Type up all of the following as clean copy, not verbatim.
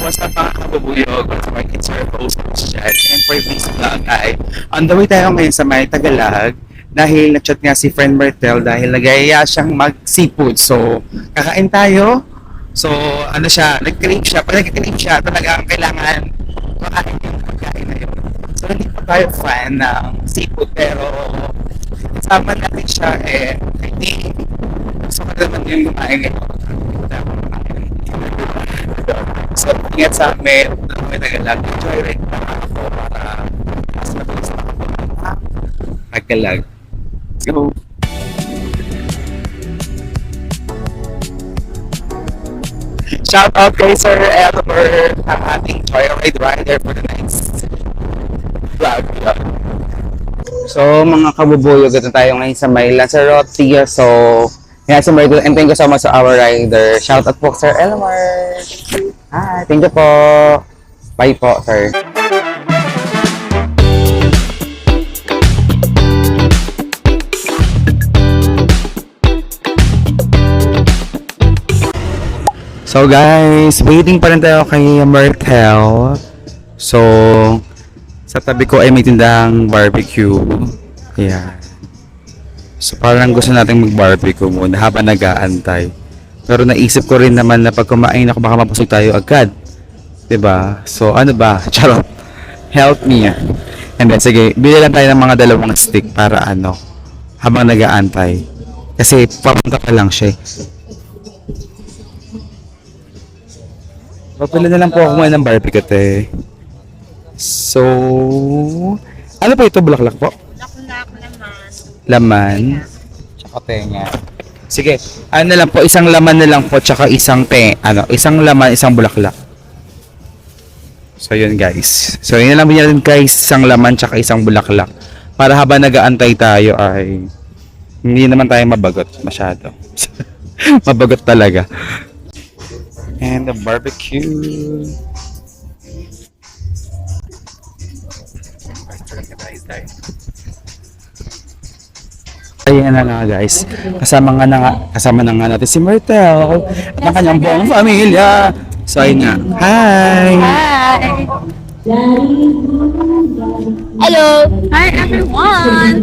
what's up mga kabubuyog? It's your host, Jan. And for this vlog ay on the way tayo ngayon sa may Tagalog dahil na-chat nga si friend Martel dahil nag-aaya siyang mag-seafood. So, kakain tayo. So, ano siya, nag-crave siya. Pag nag-crave siya, talagang kailangan makain yung pagkain na yun. So, hindi pa tayo fan ng seafood pero sama natin siya I think gusto ko naman yung kumain ngayon. So, ingat sa amin. May Tagalog. Enjoy rin ako para mas matulis na ako Tagalog. Let's go! Shout out kay Sir Elmer, ang ating joyride rider for the next vlog. So, mga kabubuyog, ito tayo ngayon sa may Lanzarote. So, yan si Margo, and thank you so much to our rider. Shout out po, Sir Elmer. Hi, thank you po. Bye po, sir. So guys, waiting pa rin tayo kay Martel. So, sa tabi ko ay may tindang barbecue. Ayan. So parang gusto natin mag-barbecue muna habang nag-aantay. Pero naisip ko rin naman na pag kumain ako baka mapusog tayo agad. 'Di ba? So ano ba? Charot. Help me. And then sige, bili lang tayo ng mga dalawang stick para ano habang nag-aantay. Kasi papunta pa lang siya. Papili na lang po ako ngayon ng barbecue te. So, ano po ito? Bulaklak po? Bulaklak naman. Laman. Tsaka tenga. Sige, ano na lang po, isang laman na lang po, tsaka isang isang laman, isang bulaklak. So yun guys. So yun lang natin guys, isang laman tsaka isang bulaklak. Para habang nag-aantay tayo ay hindi naman tayo mabagot masyado. Mabagot talaga. And the barbecue. Ayan na nga guys, kasama na nga natin si Martel ng kanyang buong pamilya. So ayun nga, hi! Hi! Hello! Hi everyone!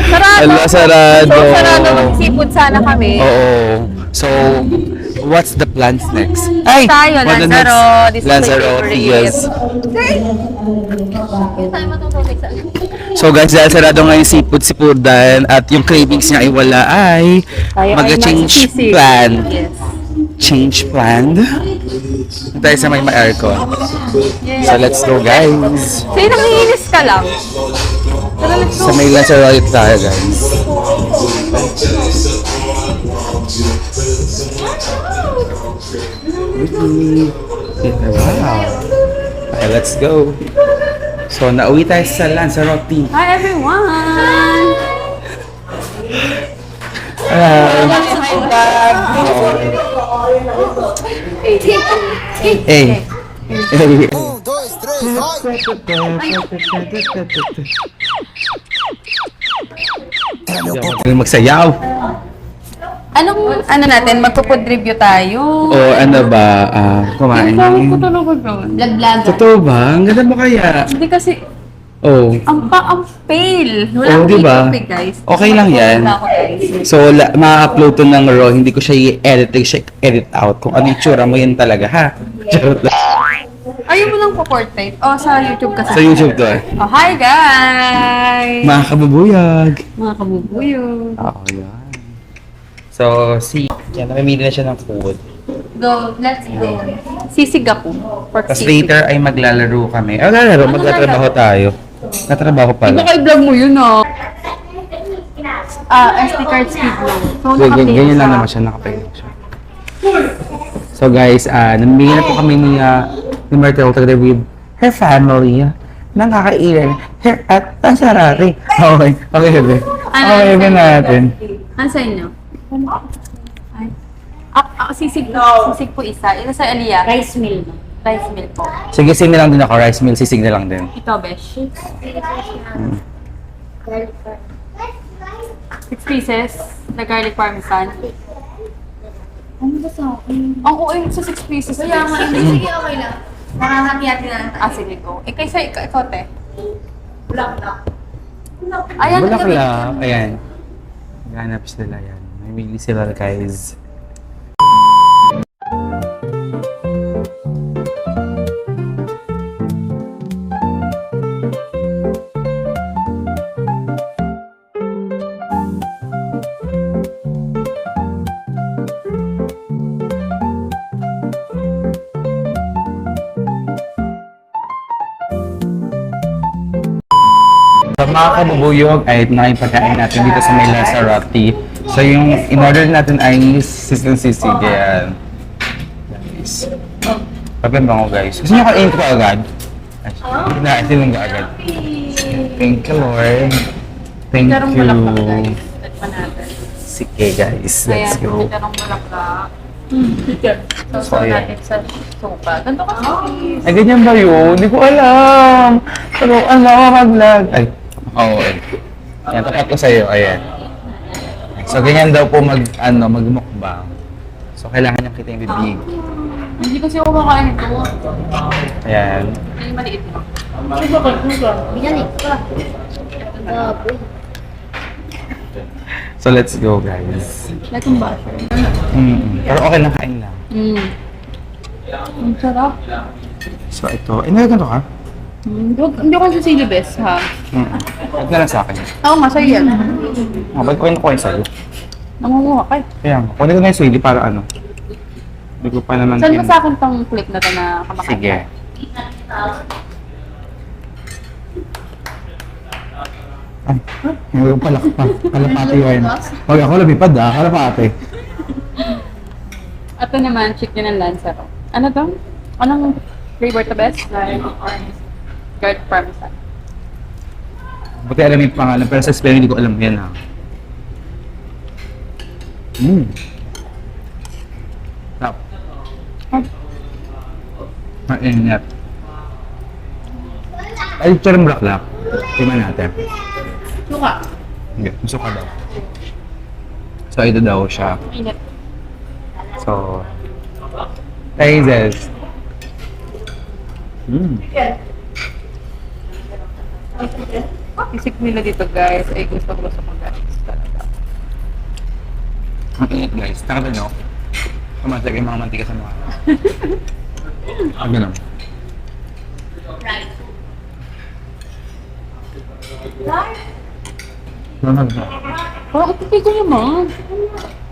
Sarado! Hello, sarado! So, sarado mag-seafood sana kami. Oo. So, what's the plans next? Ay! Tayo, what the Lanzarote. next? This is my Lanzarote, favorite. yes. Tayo matutulog sa So guys, dahil sarado nga yung seafood-seafoodan at yung cravings niya ay wala ay mag-change magsisisig. plan. Yes. Change plan. Tayo sa may ma-aircon. Yes. So let's go guys. So, nangiinis ka lang. Tara, let's Sa go. may Lanzarote tayo guys. Wow. Okay, let's go. So, nauwi tayo sa Lanzarote. Hi everyone! Hey. Hey. Magsayaw. Anong, natin, magpo-food review tayo. O ano ba, kumain. Ang ko talaga gawin. Vlog-vlog. Totoo ba? Ang ganda mo kaya. Hindi kasi, Oh. ang pale. Wala Oh, akong diba? i-topic, guys. Okay lang yan. Wala ako, guys. So, ma-upload to ng raw, hindi ko siya i-edit out. Kung ano yung tsura mo yun talaga, ha? Charot lang. Ayaw mo lang po-portrait. O, sa YouTube kasi. Sa YouTube to Oh, hi, guys! Mga kabubuyag. Mga kabubuyo. Oo, yan. So, yan, namimili na siya ng food. Go, let's go. Sisig ako. Pork Tapos sisig. later ay maglalaro kami. Lalaro, magtatrabaho tayo. Tatrabaho Iba pala. kayo vlog mo yun, ah. SD card speed lang. So, Ganyan lang naman siya, nakapahinga siya. So guys, namimili na po kami ni Martel together with her family. Nang kakailan. At Lanzarote. Okay, okay, bebe. Okay, bebe natin. Ano sa inyo? Ay. Sisig po isa. Ito sa Aliyah. Rice meal. Rice meal po. Sige, sing na lang din ako. Rice meal, sisig na lang din. Ito, besh. 6 pieces na garlic parmesan. Ano ba sa akin? Ang OA sa 6 pieces. Kaya nga, hindi. Sige, okay lang. Nakakati-hati na lang tayo. Ah, sige ko. Eh, kaysa ikaw, te. Bulak-bulak. Ayan, Bulaklak. Ayan. Ganap sila yan. Mamili sila guys. Sa mga kabubuyog ay ito na yung pagkain natin dito sa may Lanzarote. So yung in-order natin ay sisig sisig. Ayan. Guys. Pagyan bango guys. Gusto nyo kain ko agad? Na, itilong ka agad. Thank you Lord. Thank Charong you. bulaklak, guys. Tikman natin. Sige guys, let's Ayan, go. charong bulaklak. So, So, ayan. natin sa sopa. Ganito kasi. Ay, ganyan ba yun? Hindi ko alam. Pero ano, mag-vlog. Ay, oo. Ayan, tapat ko sa'yo. Ayan. So, ganyan daw po magmukbang. So, kailangan niyang kita yung bibig. Hindi kasi ako makain ito. Ayan. Hindi maliit lang. Binalik ka. So, let's go, guys. Like yung butter. Pero okay lang, kain lang. Ang sarap. So, ito. Ay, nagano ka? Hindi ko sisili best, ha? Huwag na lang sa akin. Oo nga, sa'yo yan. Ba't ko yung sa'yo? Nangunguha ka. Kaya nga. Kunin ko na yung sili para ano. Hindi ko pa naman Saan ba sa akin tong clip na to na kamakain? Sige. Ay, yung palapati yun. Huwag ako lumipad kalapati. Ito naman, chicken and Lanzarote. Ano to? Anong flavor to best? Garlic parmesan. Buti alam yung pangalan, pero sa spelling hindi ko alam yan ha. Tap. Mainit. Ay, charang bulaklak. Tingnan natin. Suka. Hindi, gusto ka daw. So, ito daw siya. Init. So, tastes. Isik nila dito guys. Ay, gusto ko guys. Talaga. Ang init guys. Nakita nyo? Tumasag yung mga mantika sa mukha. Ang ganun. Ganun. Parang okay ko naman.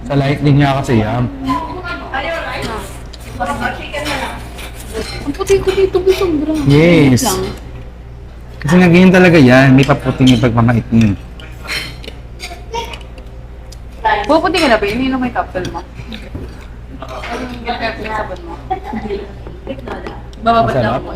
Sa light din niya kasi yan. Ang puti ko dito, sobra. Yes. Lang. Kasi naging talaga yan. May paputing yung pagmamaitin. Puputi ka na ba? Ininom mo yung capsule mo. Anong ginagawa yung sabon mo? Bababad lang Masarap. mo.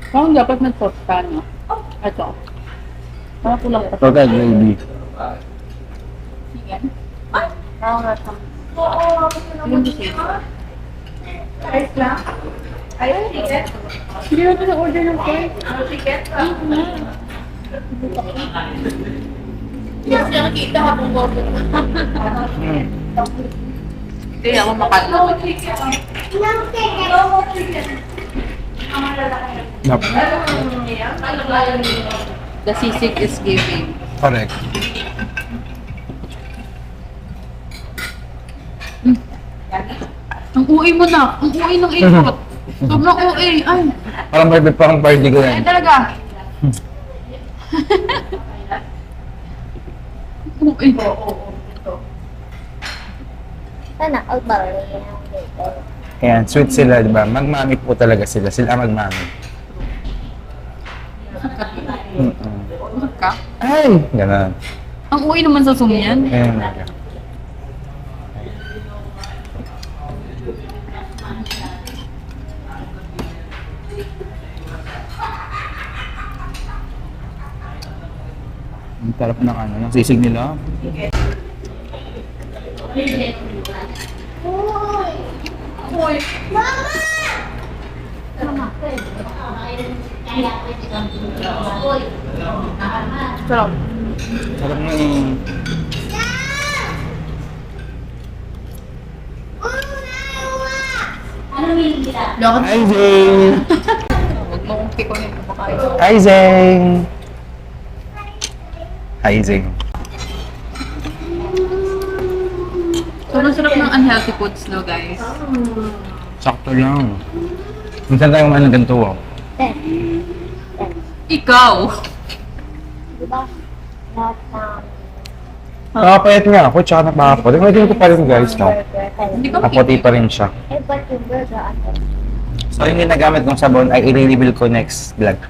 Parang dapat nag-sauce ka, no? Ito. Parang kulang pa. Total gravy. Chicken. Parang ratang. Yung chicken. Rice lang? Ayun, chicken. Hindi na ito na-order ng fries. Chicken? Hindi kasi nakikita habang order. Hindi ako makain naman. Yep. The sisig is giving. Correct. Ang uwi mo na. Ang uwi ng ikot. Sobrang uwi. Ay. Parang party ko Ay yan. talaga. Uwi. Sana, outback. Ayan, sweet sila, di ba? Magmami po talaga sila. Sila ang magmami. Busog ka? Ay! Ganun. Ang uwi naman sa Zoom yan. Ayan. Ang sarap ng ano, ng sisig nila. Sarap. Sarap na eh. Dapat Hi, Zane! huwag mo kong pikunin mo makain. Hi, Zane! Hi, Zane. Sobrang sarap ng unhealthy foods, no, guys? Sakto lang. Minsan tayong ano ganito oh. Ten. Ikaw! Diba? Lahat ng Nakapayat nga ako, tsaka nakapapot. Hindi ko pa rin guys, no? Hindi ka Kaputi pa rin siya. Eh, ba't yung burger ano? So yung ginagamit kong sabon ay i-reveal ko next vlog.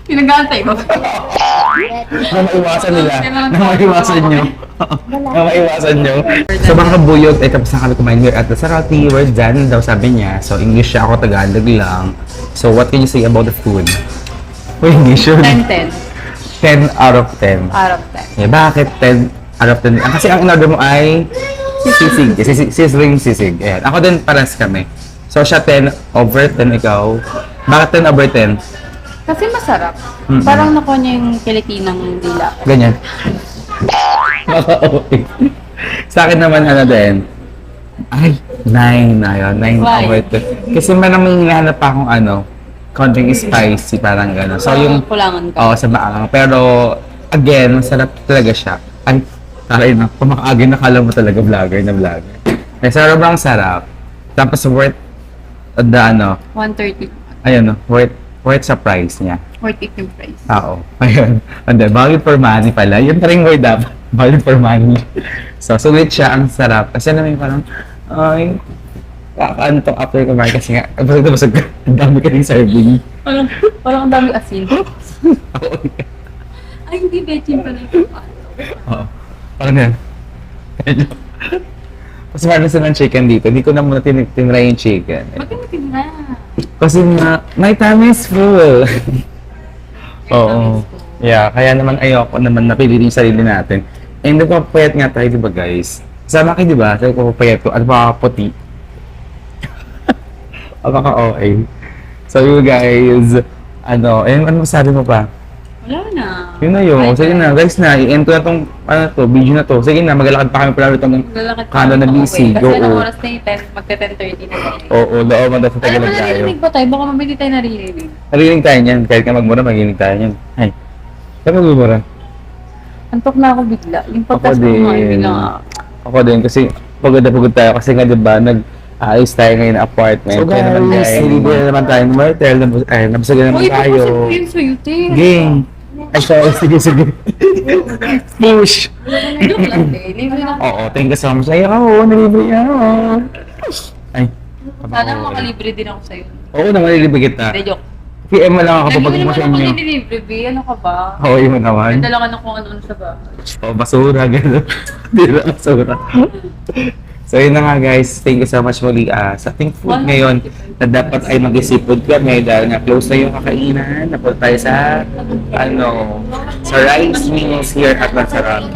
Pinag-aantay ko. Na maiwasan nila. Na maiwasan nyo. Na maiwasan nyo. So mga kabuyog, ay tapos na kami kumain here at the Sarati. We're done daw sabi niya. So English siya, ako Tagalog lang. So what can you say about the food? English yun. 10-10. 10 out of 10. Out of 10. Eh, bakit 10 out of 10? Kasi ang in-order mo ay sisig. Sizzling sisig. Ayan. Ako din paras kami. So siya 10 over 10 ikaw. Bakit 10 over 10? Kasi masarap. Mm-mm. Parang nakuha niya yung kilitinang dila. Ganyan. Okay. Sa akin naman ano din. Ay, 9. Ayun, 9 Why? over 10. Kasi man may hinahanap pa akong ano, konting spicy, parang gano'n. So yung, Kulangan ka. oo, sa baang. Pero, again, masarap talaga siya. Ay, taray na. Kumakaagin, nakala mo talaga vlogger na vlogger. Eh, sobrang sarap. Tapos worth the ano, 130. ayun no, worth sa price niya. Worth it yung price. Oo. Ayun. And then, value for money pala. Yun pa rin word dapat. Value for money. So, sulit siya. Ang sarap. Kasi naman parang, ay, kakaantok after kumain kasi nga, busog ka. Ang dami ka rin serving. Parang ang dami asin. Ay, hindi betchin pa na yung Oo. Parang yan. Mas mahal sa ng chicken dito. Hindi ko na muna tinry yung chicken. Magkamatin na. Kasi nga, my time is full. Oo. Yeah, kaya naman ayoko naman napili rin yung sarili natin. And nagpapayat nga tayo, di ba guys? Sama kayo, di ba? Sabi ko, papayat ko. At baka puti. Baka okay. So you guys, ano masabi mo pa? Wala na. Yun na yun. Sige na, guys na, i-end ko na tong, video na to. Sige na, maglalakad pa kami pala itong Maglalakad pa kano na ako busy. pauwi. Kasi Oo. anong oras na yung 10, magka-10:30 na tayo. Oo, loob ang sa Alam mo, Tagalog tayo. naririnig ba tayo? Baka mamaya di tayo naririnig. Narinig tayo niyan. Kahit ka magmura, maginig tayo niyan. Ay. Saan magmura? Antok na ako bigla. Yung pagkas Ako ko din. mga bigla. Ako din kasi pagod na pagod tayo kasi nga diba nag-aayos tayo ngayon ng apartment. So guys, nilibre na naman tayo ng Martel, nabusag na naman Uy, tayo. papasok yun sa'yo, te. Ging! Ay, sorry, sige. Push! Joke lang, te. Libre na. Oo, thank you so much. Ay, ako, nilibre ako. Ay, Sana makalibre din ako sa'yo. oo naman, nilibre kita. Hindi, joke. PM mo lang ako Lagi mo pag mo naman sa ako inyo. nililibre, B. Ano ka ba? Oo, yun naman. Nadala ka ng kung ano-ano sa bahay. O, basura, gano'n. Di na basura. So, yun na nga guys. Thank you so much muli sa ating food ngayon na dapat ay mag-seafood kami dahil nga close na yung kakainan. Napunta tayo sa, sa rice meals here at Lanzarote.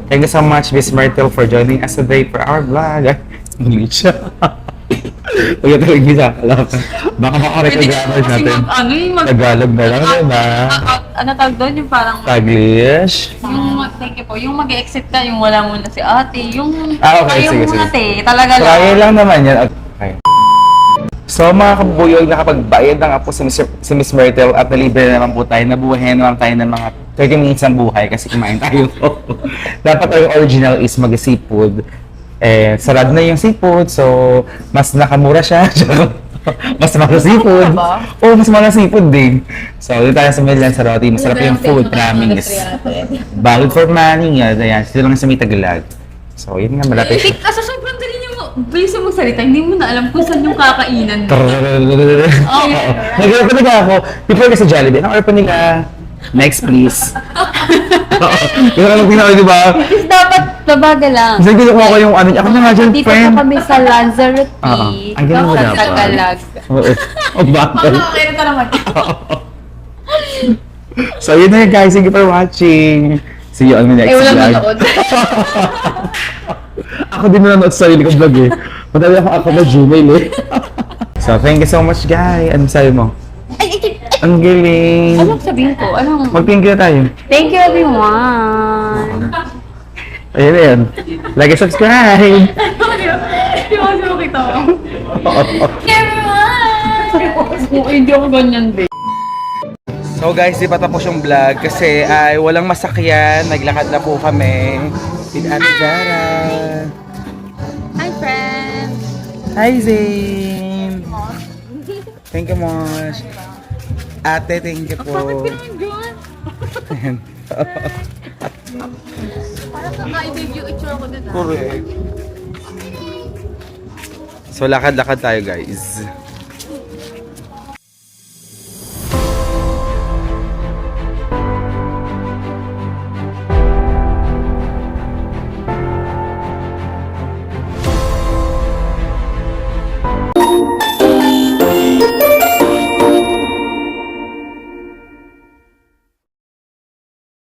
Thank you so much, Miss Myrtle, for joining us today for our vlog. English. Huwag ito lang isa. Baka makarek ang grammar natin. Tagalog na lang, diba? Ano tawag doon? Yung parang, Taglish. thank you po, yung mag-exit ka, yung wala muna si ate, yung Okay, ayaw sige, muna sige. te, talaga lang. Try lang naman yan. Okay. So mga kabuyog, nakapagbayad na nga po si Miss Myrtle at nalibre na naman po tayo. Nabuhay na naman tayo ng mga 30 minutes ng buhay kasi kumain tayo. Dapat ang original is mag-seafood. Eh, sarado na yung seafood, so mas nakamura siya. Mas mahal seafood. ba? Oo, mas mahal seafood din. So, dito tayo sa Lanzarote. Masarap yung food, promise. Valid for money. Ayan, sila lang sa may Tagulag. So, yun nga, malapit. Kasi sobrang dali niyo bilis mo magsalita, hindi mo na alam kung saan yung kakainan. Oo. Nag-order pa nila ako. Before kasi Jollibee, ang order pa nila. Next, please. Yung alam ko na, di ba? Is dapat babaga lang. Kasi kinukuha ko yung ano, ako na nga dyan, Dito friend. pa kami sa Lanzarote. Oo. Ang galing mo Sa dapat. Tagalog. Oo. O bakit? Baka kailan ka naman. So, yun na yun guys. Thank you for watching. See you on my next walang vlog. manood. Ako din nanonood sa sarili kong vlog eh. Madami ako na Gmail eh. So, thank you so much guys. Anong sabi mo? Ang galing. Anong sabihin ko? Anong... Mag-thank you na tayo. Thank you everyone! Ayun na yun. Like and subscribe. Hindi mo kasi makita mo. Everyone! Hindi ako ganyan, babe. So guys, di pa tapos yung vlog kasi ay walang masakyan. Naglakad na po kami with Ate Zara. Hi, friends! Hi, Zane! Thank you, Mosh. Ate, thank you po. Ayan. Parang kaka-i-review itsura ko din. Correct. So, lakad-lakad tayo, guys.